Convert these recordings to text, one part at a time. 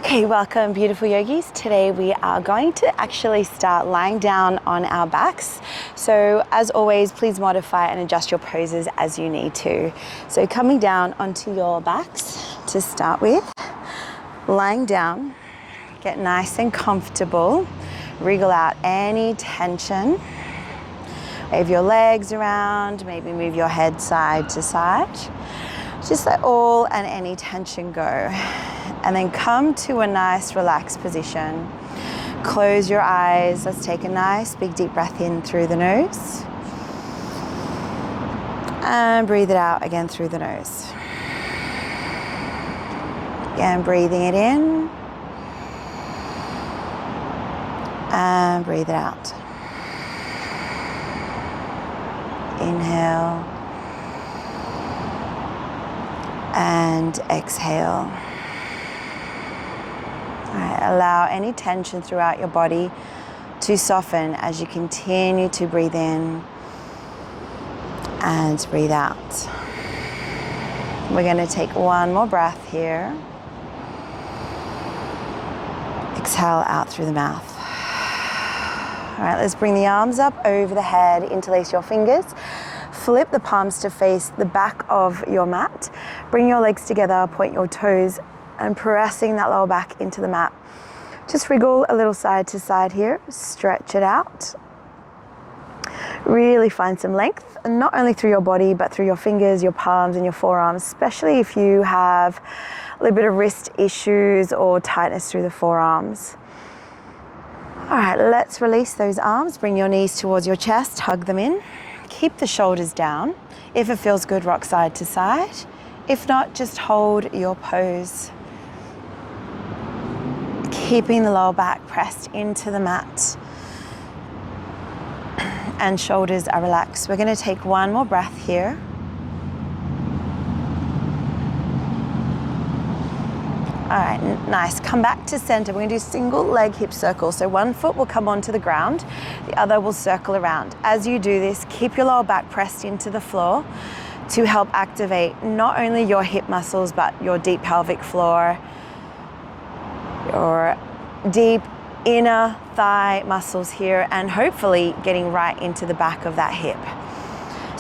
Okay, welcome beautiful yogis. Today we are going to actually start lying down on our backs. So as always, please modify and adjust your poses as you need to. So coming down onto your backs to start with, lying down, get nice and comfortable, wriggle out any tension. Wave your legs around, maybe move your head side to side. Just let all and any tension go. And then come to a nice relaxed position. Close your eyes. Let's take a nice big deep breath in through the nose. And breathe it out again through the nose. Again, breathing it in. And breathe it out. Inhale. And exhale. All right, allow any tension throughout your body to soften as you continue to breathe in and breathe out. We're going to take one more breath here. Exhale out through the mouth. All right, let's bring the arms up over the head, interlace your fingers. Flip the palms to face the back of your mat. Bring your legs together, point your toes, and pressing that lower back into the mat. Just wriggle a little side to side here. Stretch it out. Really find some length, not only through your body, but through your fingers, your palms, and your forearms, especially if you have a little bit of wrist issues or tightness through the forearms. All right, let's release those arms. Bring your knees towards your chest, hug them in. Keep the shoulders down. If it feels good, rock side to side. If not, just hold your pose. Keeping the lower back pressed into the mat. And shoulders are relaxed. We're going to take one more breath here. All right, nice. Come back to center. We're going to do single leg hip circle. So one foot will come onto the ground, the other will circle around. As you do this, keep your lower back pressed into the floor to help activate not only your hip muscles, but your deep pelvic floor, your deep inner thigh muscles here, and hopefully getting right into the back of that hip.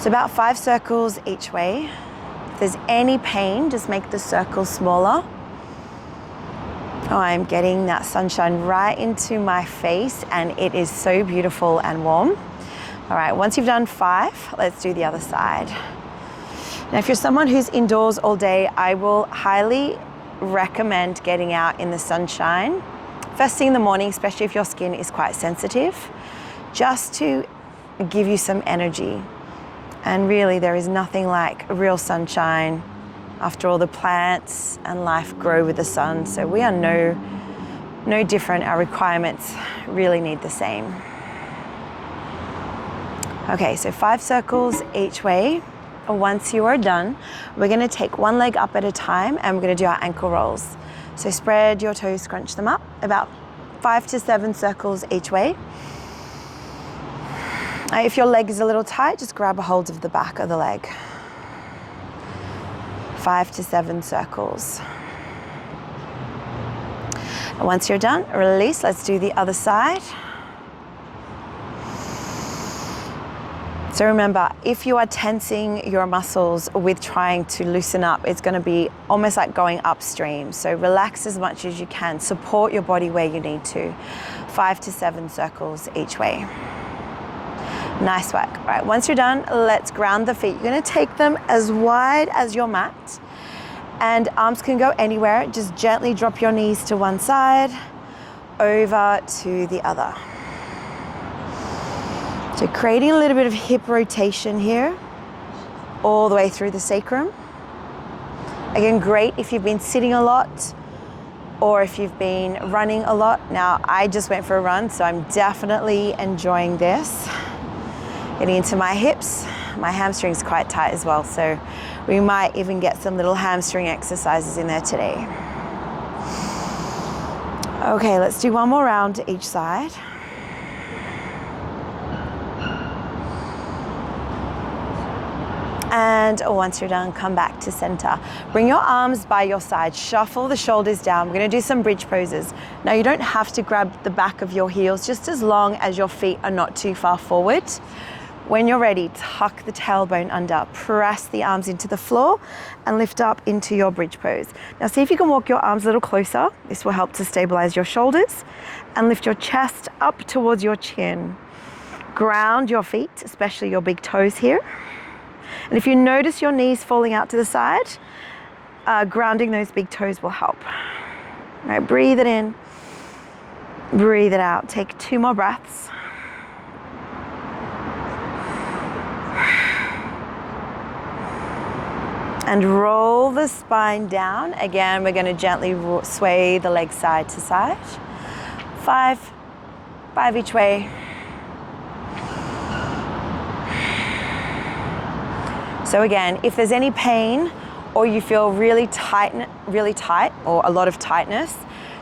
So about 5 circles each way. If there's any pain, just make the circle smaller. Oh, I'm getting that sunshine right into my face, and it is so beautiful and warm. All right, once you've done 5, let's do the other side. Now, if you're someone who's indoors all day, I will highly recommend getting out in the sunshine. First thing in the morning, especially if your skin is quite sensitive, just to give you some energy. And really, there is nothing like real sunshine. After all, the plants and life grow with the sun, so we are no different. Our requirements really need the same. Okay, so 5 circles each way. Once you are done, we're going to take one leg up at a time, and we're going to do our ankle rolls. So spread your toes, scrunch them up, about 5 to 7 circles each way. If your leg is a little tight, just grab a hold of the back of the leg. 5 to 7 circles. And once you're done, release. Let's do the other side. So remember, if you are tensing your muscles with trying to loosen up, it's going to be almost like going upstream. So relax as much as you can. Support your body where you need to. 5 to 7 circles each way. Nice work. All right, once you're done, let's ground the feet. You're going to take them as wide as your mat, and arms can go anywhere. Just gently drop your knees to one side, over to the other. So creating a little bit of hip rotation here, all the way through the sacrum. Again, great if you've been sitting a lot or if you've been running a lot. Now, I just went for a run, so I'm definitely enjoying this. Getting into my hips, my hamstrings quite tight as well, so we might even get some little hamstring exercises in there today. Okay, let's do one more round each side. And once you're done, come back to center. Bring your arms by your side, shuffle the shoulders down. We're gonna do some bridge poses. Now you don't have to grab the back of your heels, just as long as your feet are not too far forward. When you're ready, tuck the tailbone under, press the arms into the floor and lift up into your bridge pose. Now see if you can walk your arms a little closer. This will help to stabilize your shoulders and lift your chest up towards your chin. Ground your feet, especially your big toes here. And if you notice your knees falling out to the side, grounding those big toes will help. All right, breathe it in, breathe it out. Take 2 more breaths. And roll the spine down. Again, we're gonna gently sway the legs side to side. 5 each way. So again, if there's any pain or you feel really tight or a lot of tightness,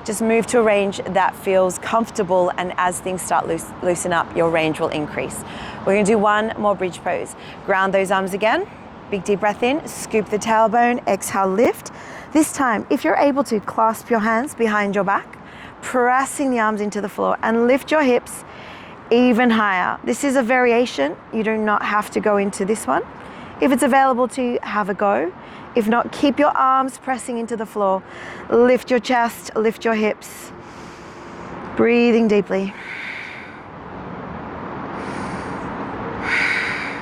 just move to a range that feels comfortable, and as things start loosen up, your range will increase. We're gonna do 1 more bridge pose. Ground those arms again. Big deep breath in, scoop the tailbone, exhale, lift. This time, if you're able to, clasp your hands behind your back, pressing the arms into the floor, and lift your hips even higher. This is a variation. You do not have to go into this one. If it's available to you, have a go. If not, keep your arms pressing into the floor. Lift your chest, lift your hips. Breathing deeply.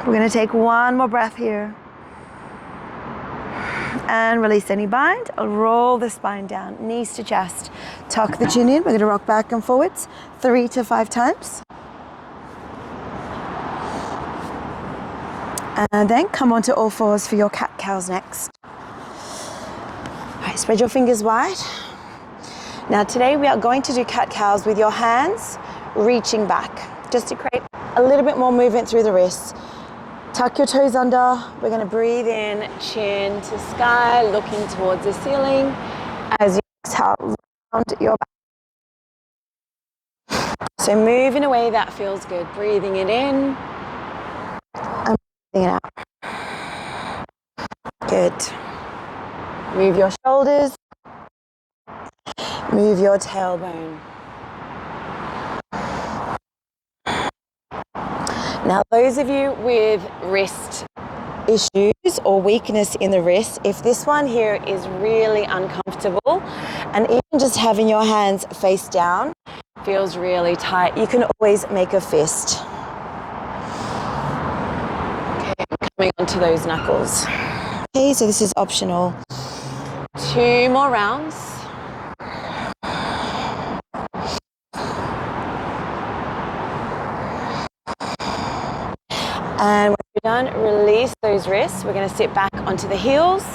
We're gonna take 1 more breath here. And release any bind. Roll the spine down, knees to chest. Tuck the chin in. We're gonna rock back and forwards 3 to 5 times. And then come onto all fours for your cat-cows next. All right, spread your fingers wide. Now today we are going to do cat-cows with your hands reaching back, just to create a little bit more movement through the wrists. Tuck your toes under. We're gonna breathe in, chin to sky, looking towards the ceiling. As you exhale, round your back. So move in a way that feels good. Breathing it in. It out. Good. Move your shoulders. Move your tailbone. Now, those of you with wrist issues or weakness in the wrist, if this one here is really uncomfortable, and even just having your hands face down feels really tight, you can always make a fist. Coming onto those knuckles. Okay, so this is optional. 2 more rounds. And when you're done, release those wrists. We're going to sit back onto the heels.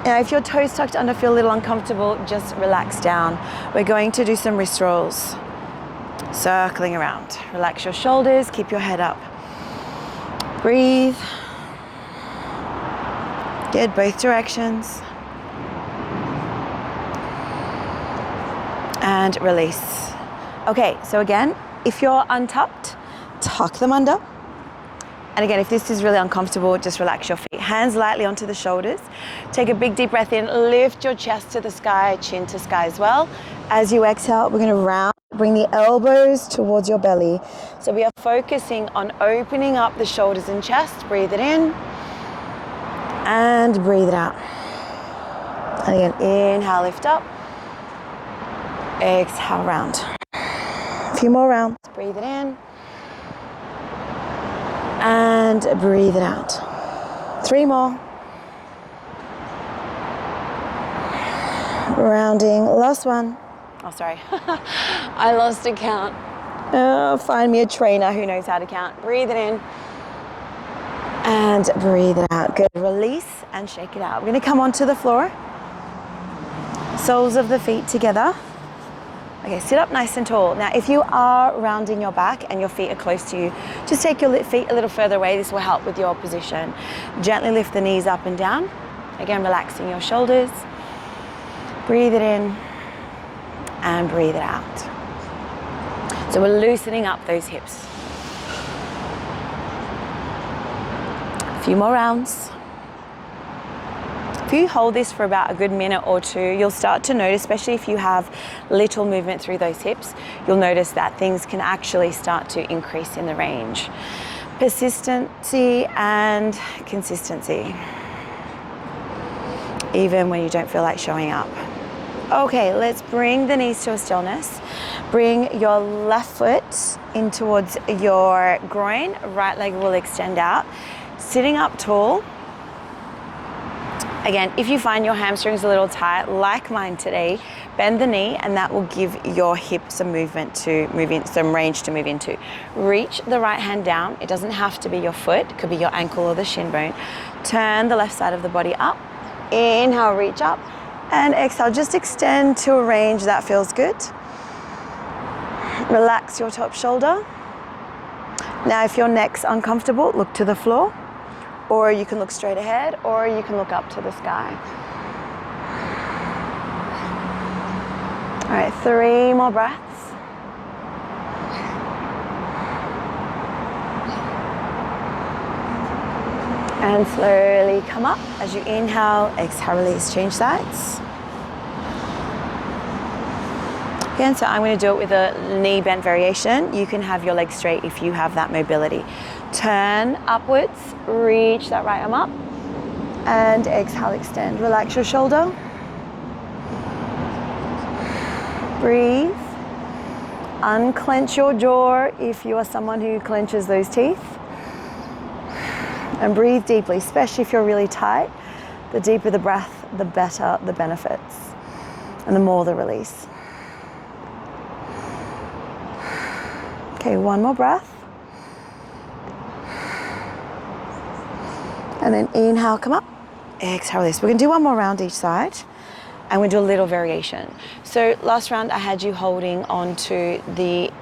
Now, if your toes tucked under feel a little uncomfortable, just relax down. We're going to do some wrist rolls. Circling around. Relax your shoulders, keep your head up. Breathe. Good, both directions. And release. Okay, so again, if you're untucked, tuck them under. And again, if this is really uncomfortable, just relax your feet. Hands lightly onto the shoulders. Take a big deep breath in, lift your chest to the sky, chin to sky as well. As you exhale, we're gonna round, bring the elbows towards your belly. So we are focusing on opening up the shoulders and chest. Breathe it in. And breathe it out. And again, inhale, lift up. Exhale, round. A few more rounds. Breathe it in. And breathe it out. 3 more. Rounding, last one. Oh, sorry. I lost a count. Find me a trainer who knows how to count. Breathe it in. And breathe it out. Good. Release and shake it out. We're going to come onto the floor. Soles of the feet together. Okay, sit up nice and tall. Now, if you are rounding your back and your feet are close to you, just take your feet a little further away. This will help with your position. Gently lift the knees up and down. Again, relaxing your shoulders. Breathe it in and breathe it out. So we're loosening up those hips. A few more rounds. If you hold this for about a good minute or two, you'll start to notice, especially if you have little movement through those hips, you'll notice that things can actually start to increase in the range. Persistency and consistency, even when you don't feel like showing up. Okay, let's bring the knees to a stillness. Bring your left foot in towards your groin, right leg will extend out. Sitting up tall. Again, if you find your hamstrings a little tight, like mine today, bend the knee and that will give your hip some movement to move in, some range to move into. Reach the right hand down. It doesn't have to be your foot, it could be your ankle or the shin bone. Turn the left side of the body up. Inhale, reach up, and exhale, just extend to a range that feels good. Relax your top shoulder. Now, if your neck's uncomfortable, look to the floor, or you can look straight ahead, or you can look up to the sky. All right, 3 more breaths. And slowly come up. As you inhale, exhale, release, change sides. Again, so I'm going to do it with a knee bent variation. You can have your legs straight if you have that mobility. Turn upwards, reach that right arm up, and exhale, extend. Relax your shoulder. Breathe. Unclench your jaw if you are someone who clenches those teeth. And breathe deeply, especially if you're really tight. The deeper the breath, the better the benefits, and the more the release. Okay, 1 more breath. And then inhale, come up. Exhale, release. We're gonna do 1 more round each side, and we'll do a little variation. So last round I had you holding onto the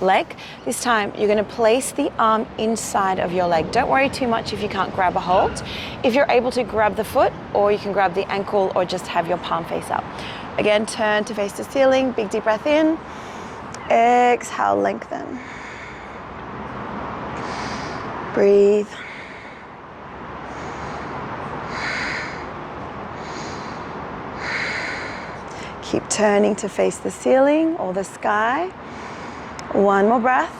leg. This time you're gonna place the arm inside of your leg. Don't worry too much if you can't grab a hold. If you're able to grab the foot, or you can grab the ankle, or just have your palm face up. Again, turn to face the ceiling, big deep breath in. Exhale, lengthen. Breathe. Keep turning to face the ceiling or the sky. 1 more breath.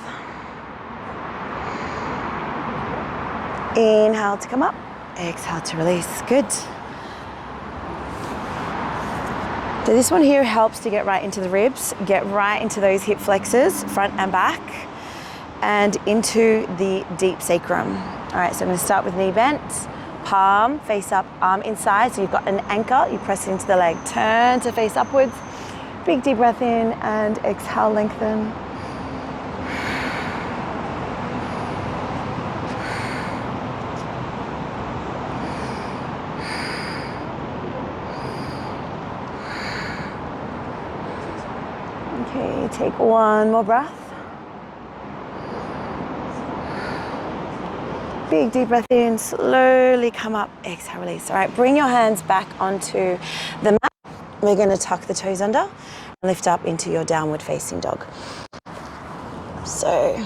Inhale to come up. Exhale to release. Good. So this one here helps to get right into the ribs, get right into those hip flexors, front and back, and into the deep sacrum. All right, so I'm going to start with knee bent. Palm face up, arm inside, so you've got an anchor, you press into the leg. Turn to face upwards, big deep breath in, and exhale, lengthen. Okay, take 1 more breath. Big deep breath in, slowly come up, exhale, release. All right, bring your hands back onto the mat. We're gonna tuck the toes under and lift up into your downward facing dog. So,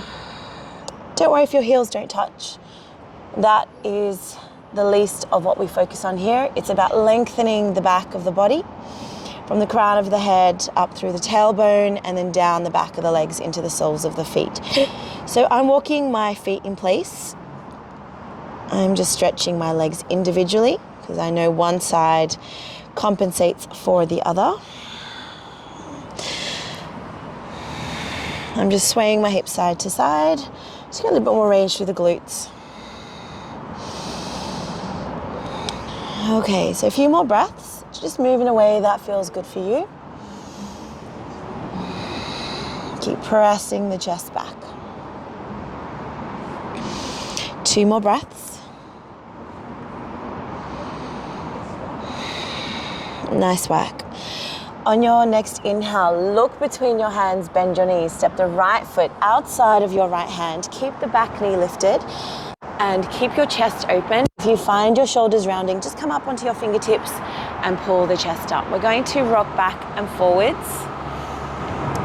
don't worry if your heels don't touch. That is the least of what we focus on here. It's about lengthening the back of the body from the crown of the head up through the tailbone and then down the back of the legs into the soles of the feet. So I'm walking my feet in place. I'm just stretching my legs individually because I know one side compensates for the other. I'm just swaying my hips side to side. Just get a little bit more range through the glutes. Okay, so a few more breaths. Just move in a way that feels good for you. Keep pressing the chest back. 2 more breaths. Nice work. On your next inhale, look between your hands, bend your knees, step the right foot outside of your right hand, keep the back knee lifted and keep your chest open. If you find your shoulders rounding, just come up onto your fingertips and pull the chest up. We're going to rock back and forwards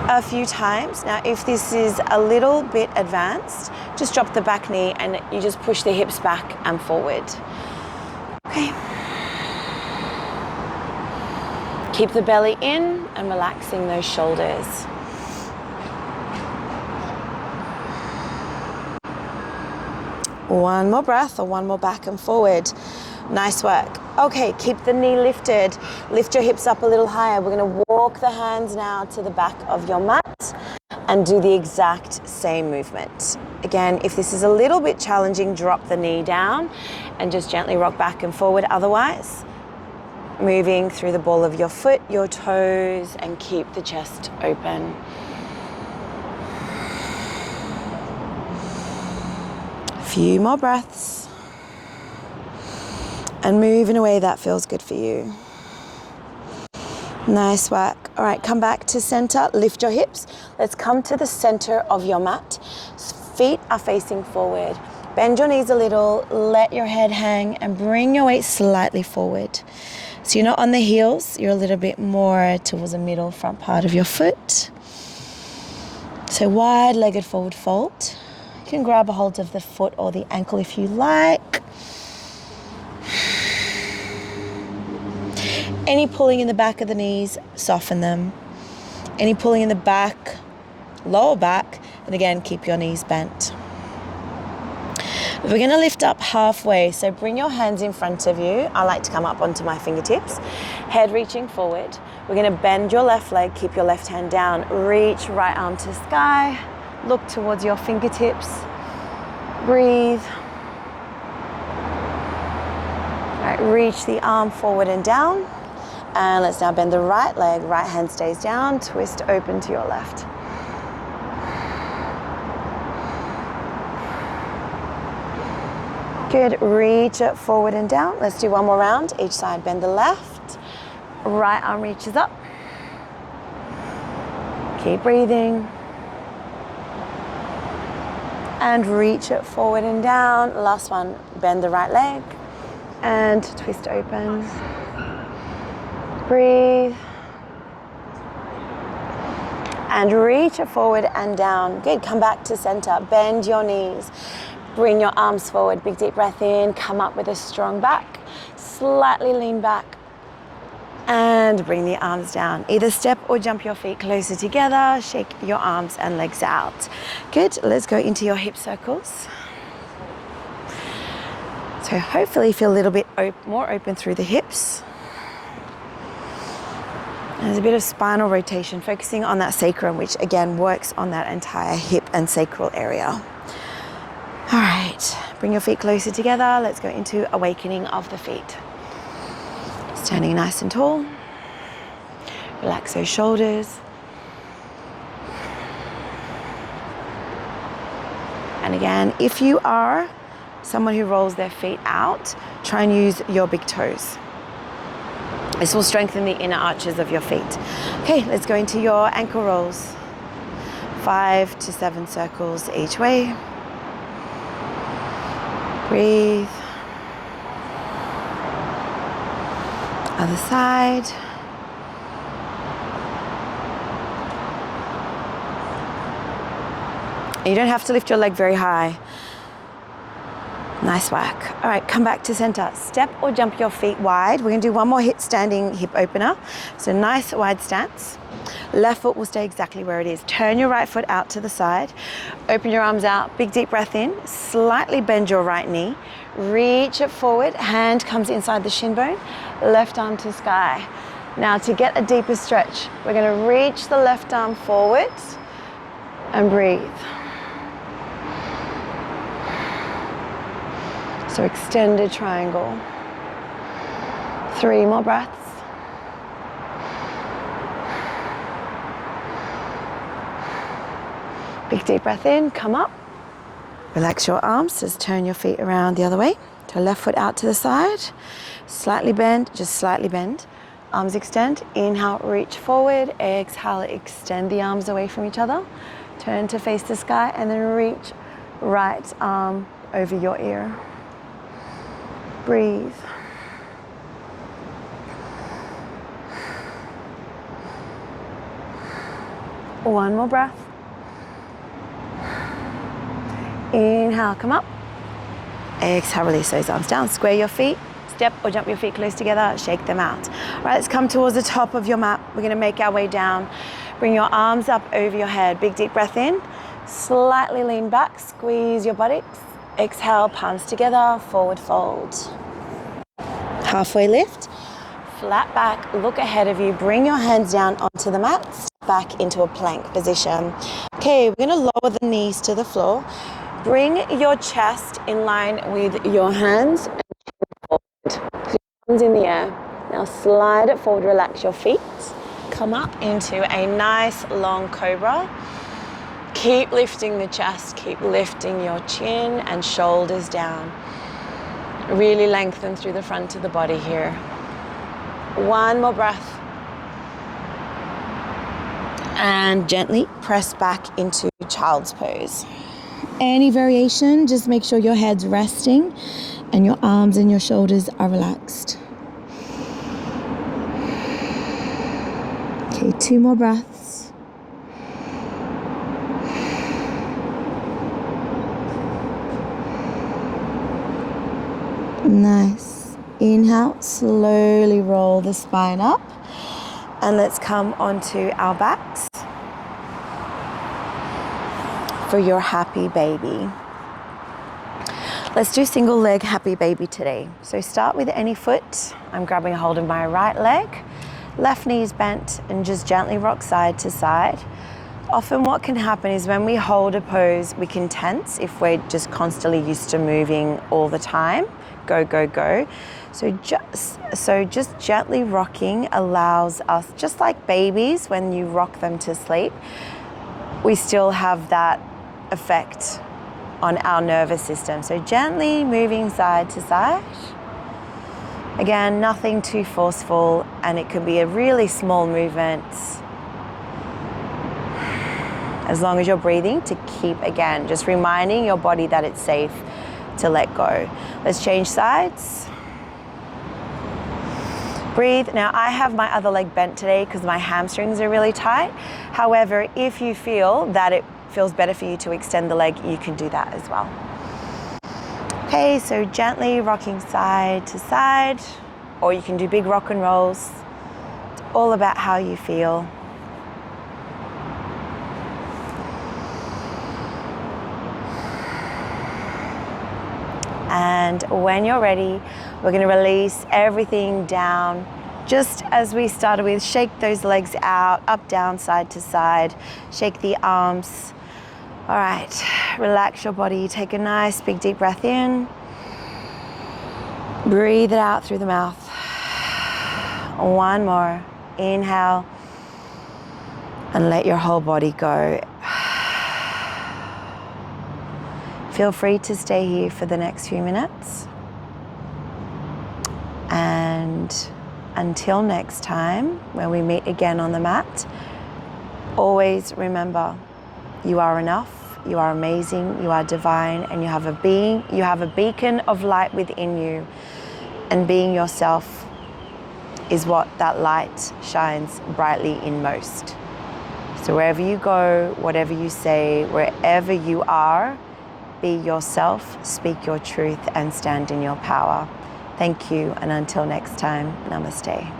a few times. Now, if this is a little bit advanced, just drop the back knee and you just push the hips back and forward. Okay. Keep the belly in and relaxing those shoulders. One more breath or one more back and forward. Nice work. Okay, keep the knee lifted. Lift your hips up a little higher. We're going to walk the hands now to the back of your mat and do the exact same movement. Again, if this is a little bit challenging, drop the knee down and just gently rock back and forward. Otherwise, moving through the ball of your foot, your toes, and keep the chest open. Few more breaths. And move in a way that feels good for you. Nice work. All right, come back to center, lift your hips. Let's come to the center of your mat. Feet are facing forward. Bend your knees a little, let your head hang, and bring your weight slightly forward. So you're not on the heels, you're a little bit more towards the middle front part of your foot. So wide-legged forward fold. You can grab a hold of the foot or the ankle if you like. Any pulling in the back of the knees, soften them. Any pulling in the back, lower back, and again, keep your knees bent. We're going to lift up halfway, so bring your hands in front of you. I like to come up onto my fingertips. Head reaching forward. We're going to bend your left leg, keep your left hand down. Reach right arm to sky. Look towards your fingertips. Breathe. All right, reach the arm forward and down. And let's now bend the right leg. Right hand stays down. Twist open to your left. Good, reach it forward and down. Let's do one more round. Each side, bend the left. Right arm reaches up. Keep breathing. And reach it forward and down. Last one, bend the right leg. And twist open. Breathe. And reach it forward and down. Good, come back to center. Bend your knees. Bring your arms forward, big deep breath in, come up with a strong back, slightly lean back, and bring the arms down. Either step or jump your feet closer together, shake your arms and legs out. Good, let's go into your hip circles. So hopefully you feel a little bit more open through the hips. And there's a bit of spinal rotation, focusing on that sacrum, which again works on that entire hip and sacral area. All right, bring your feet closer together. Let's go into awakening of the feet. Standing nice and tall. Relax those shoulders. And again, if you are someone who rolls their feet out, try and use your big toes. This will strengthen the inner arches of your feet. Okay, let's go into your ankle rolls. 5 to 7 circles each way. Breathe. Other side. You don't have to lift your leg very high. Nice work. All right, come back to center. Step or jump your feet wide. We're gonna do one more standing hip opener. So nice wide stance. Left foot will stay exactly where it is. Turn your right foot out to the side. Open your arms out, big deep breath in. Slightly bend your right knee. Reach it forward, hand comes inside the shin bone. Left arm to sky. Now to get a deeper stretch, we're gonna reach the left arm forward and breathe. So extended triangle. 3 more breaths. Big deep breath in, come up. Relax your arms, just turn your feet around the other way. So left foot out to the side. Slightly bend, just slightly bend. Arms extend, inhale, reach forward. Exhale, extend the arms away from each other. Turn to face the sky and then reach right arm over your ear. Breathe. One more breath. Inhale, come up. Exhale, release those arms down. Square your feet. step or jump your feet close together, shake them out. All right, let's come towards the top of your mat. We're gonna make our way down. Bring your arms up over your head. Big deep breath in. Slightly lean back, squeeze your buttocks. Exhale, palms together, forward fold. Halfway lift, flat back, look ahead of you. Bring your hands down onto the mat, step back into a plank position. Okay, we're gonna lower the knees to the floor. Bring your chest in line with your hands and forward. Hands in the air. Now slide it forward, relax your feet. Come up into a nice long cobra. Keep lifting the chest, keep lifting your chin and shoulders down. Really lengthen through the front of the body here. One more breath. And gently press back into child's pose. Any variation, just make sure your head's resting and your arms and your shoulders are relaxed. Okay, 2 more breaths. Nice. Inhale, slowly roll the spine up. And let's come onto our backs for your happy baby. Let's do single leg happy baby today. So start with any foot. I'm grabbing a hold of my right leg. Left knee is bent and just gently rock side to side. Often what can happen is when we hold a pose, we can tense if we're just constantly used to moving all the time. Go, go, go. So just gently rocking allows us, just like babies, when you rock them to sleep, we still have that effect on our nervous system. So gently moving side to side. Again, nothing too forceful, and it can be a really small movement. As long as you're breathing to keep, again, just reminding your body that it's safe to let go. Let's change sides. Breathe. Now I have my other leg bent today because my hamstrings are really tight. However, if you feel that it feels better for you to extend the leg, you can do that as well. Okay, so gently rocking side to side, or you can do big rock and rolls. It's all about how you feel. And when you're ready, we're going to release everything down. Just as we started with, shake those legs out, up, down, side to side. Shake the arms. All right, relax your body. Take a nice big deep breath in. Breathe it out through the mouth. One more. Inhale. And let your whole body go. Feel free to stay here for the next few minutes. And until next time, when we meet again on the mat, always remember, you are enough, you are amazing, you are divine, and you have a beacon of light within you. And being yourself is what that light shines brightly in most. So wherever you go, whatever you say, wherever you are, be yourself, speak your truth, and stand in your power. Thank you, and until next time, namaste.